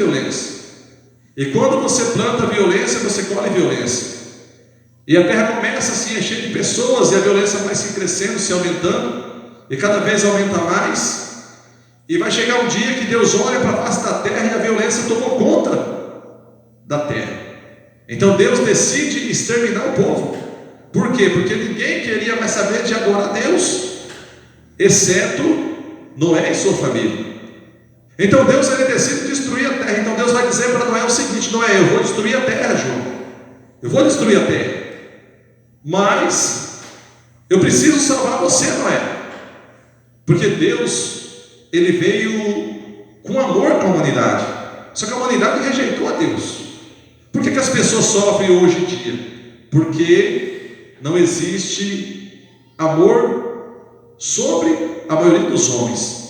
violência. E quando você planta violência, você colhe violência. E a terra começa a se encher de pessoas, e a violência vai se crescendo, se aumentando, e cada vez aumenta mais. E vai chegar um dia que Deus olha para a face da terra e a violência tomou conta da terra. Então Deus decide exterminar o povo. Por quê? Porque ninguém queria mais saber de adorar a Deus, exceto Noé e sua família. Então Deus decide destruir a terra. Então Deus vai dizer para Noé o seguinte: Noé, eu vou destruir a terra, João. Eu vou destruir a terra. Mas eu preciso salvar você, Noé. Porque Deus, Ele veio com amor para a humanidade. Só que a humanidade rejeitou a Deus. Por que as pessoas sofrem hoje em dia? Porque não existe amor sobre a maioria dos homens.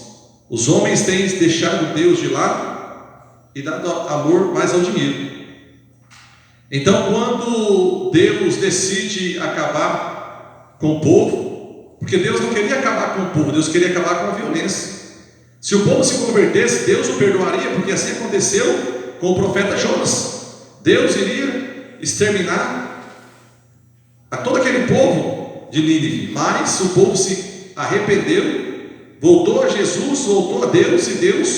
Os homens têm deixado Deus de lado e dado amor mais ao dinheiro. Então, quando Deus decide acabar com o povo, porque Deus não queria acabar com o povo, Deus queria acabar com a violência. Se o povo se convertesse, Deus o perdoaria, porque assim aconteceu com o profeta Jonas. Deus iria exterminar a todo aquele povo de Nínive, mas o povo se arrependeu, voltou a Jesus, voltou a Deus, e Deus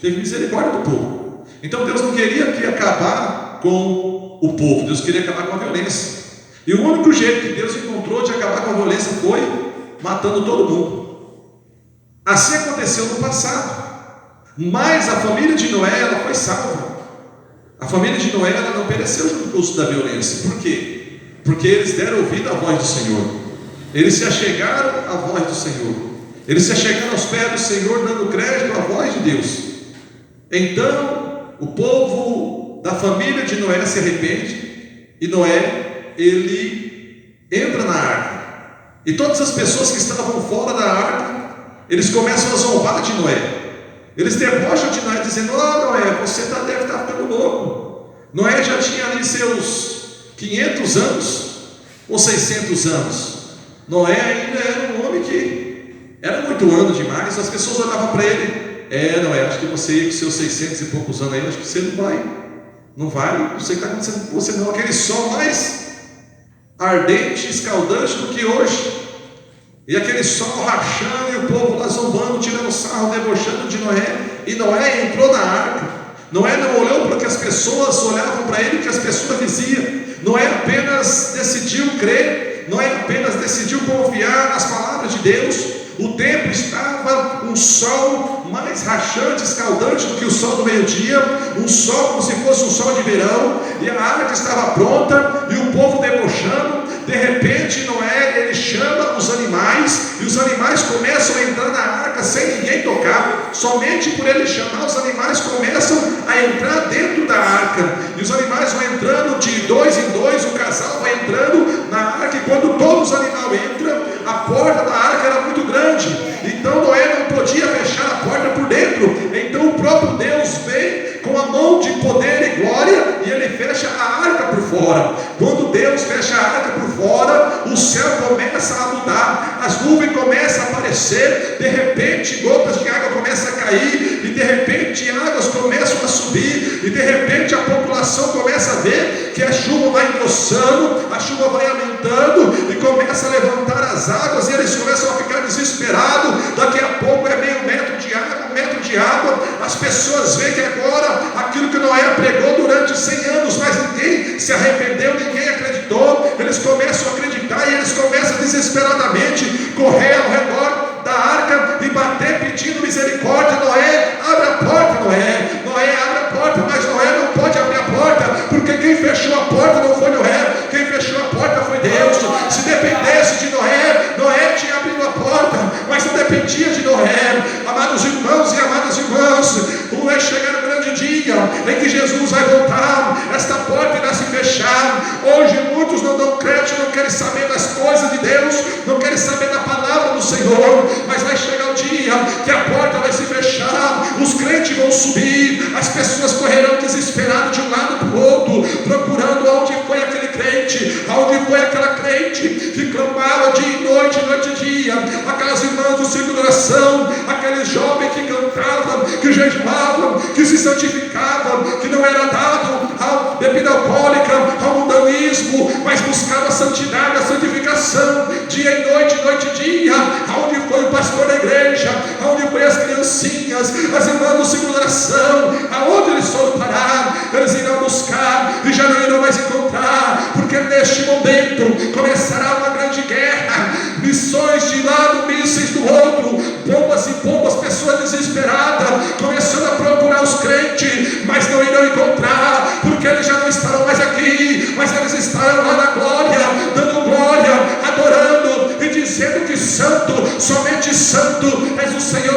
teve misericórdia do povo. Então Deus não queria acabar com o povo, Deus queria acabar com a violência. E o único jeito que Deus encontrou de acabar com a violência foi matando todo mundo. Assim aconteceu no passado. Mas a família de Noé, ela foi salva. A família de Noé, ela não pereceu no curso da violência. Por quê? Porque eles deram ouvido à voz do Senhor. Eles se achegaram à voz do Senhor. Eles se achegaram aos pés do Senhor, dando crédito à voz de Deus. Então, o povo da família de Noé se arrepende, e Noé, ele entra na arca. E todas as pessoas que estavam fora da arca, eles começam a zombar de Noé. Eles debocham de Noé, dizendo: Noé, você deve estar ficando louco. Noé já tinha ali seus 500 anos ou 600 anos. Noé ainda era um homem que era muito ano demais. As pessoas olhavam para ele: Noé, acho que você com seus 600 e poucos anos aí, acho que você não vai, não sei o que está acontecendo com você não. Aquele sol mais ardente, escaldante do que hoje, e aquele sol rachando, e o povo lá zombando, tirando sarro, debochando de Noé. E Noé entrou na arca. Noé não olhou para o que as pessoas olhavam para ele, o que as pessoas diziam. Noé apenas decidiu crer. Noé apenas decidiu confiar nas palavras de Deus. O tempo estava um sol mais rachante, escaldante do que o sol do meio-dia, um sol como se fosse um sol de verão, e a arca estava pronta, e o povo debochando. De repente Noé, ele chama os animais, e os animais começam a entrar na arca sem ninguém tocar. Somente por ele chamar, os animais começam a entrar dentro da arca, e os animais vão entrando de dois em dois, o casal vai entrando na arca, e quando todos os animais entram, a porta da arca era muito grande, então Noé não podia fechar a porta por dentro. Então o próprio Deus vem com a mão de poder e glória, e ele fecha a arca por fora. Quando Deus fecha a arca por fora, o céu começa a mudar, as nuvens começam a aparecer, de repente gotas de água começam a cair, e de repente águas começam a subir, e de repente a população começa a ver que a chuva vai engrossando, a chuva vai aumentando, e começa a levantar as águas, e eles começam a ficar desesperados. Daqui a pouco é meio metro de água, 1 metro de água. As pessoas veem que agora aquilo que Noé pregou durante 100 anos, mas ninguém se arrependeu, ninguém acreditou. Eles começam a acreditar, e eles começam desesperadamente correr ao redor da arca e bater pedindo misericórdia. Noé, abre a porta, Noé. Noé, abre a porta. Mas Noé não pode abrir a porta, porque quem fechou a porta não foi Noé, quem fechou a porta foi Deus. Se dependesse de Noé, Noé tinha abrido a porta, mas não dependia de Noé. Amados irmãos e amadas irmãs, vai chegar o grande dia em que Jesus vai voltar, esta porta irá se fechar. Hoje muitos não dão crédito, não querem saber das coisas de Deus, não querem saber da palavra do Senhor, mas vai chegar o dia que a porta vai se fechar, os crentes vão subir, as pessoas correrão desesperadas de um lado para o outro, procurando onde foi aquele crente crente? Aonde foi aquela crente que clamava dia e noite e dia? Aquelas irmãs do círculo de oração, aqueles jovens que cantavam, que jejuavam, que se santificavam, que não era dado à bebida alcoólica, ao mundanismo, mas buscava a santidade, a santificação, dia e noite e dia. Aonde foi o pastor da igreja? Aonde foi as criancinhas, as irmãs do círculo de oração? Aonde eles foram parar? Eles irão buscar e já não irão mais encontrar, porque neste momento começará uma grande guerra, missões de lado, mísseis do outro, bombas e bombas, pessoas desesperadas, começando a procurar os crentes, mas não irão encontrar, porque eles já não estarão mais aqui, mas eles estarão lá na glória, dando glória, adorando e dizendo que santo, somente santo és o Senhor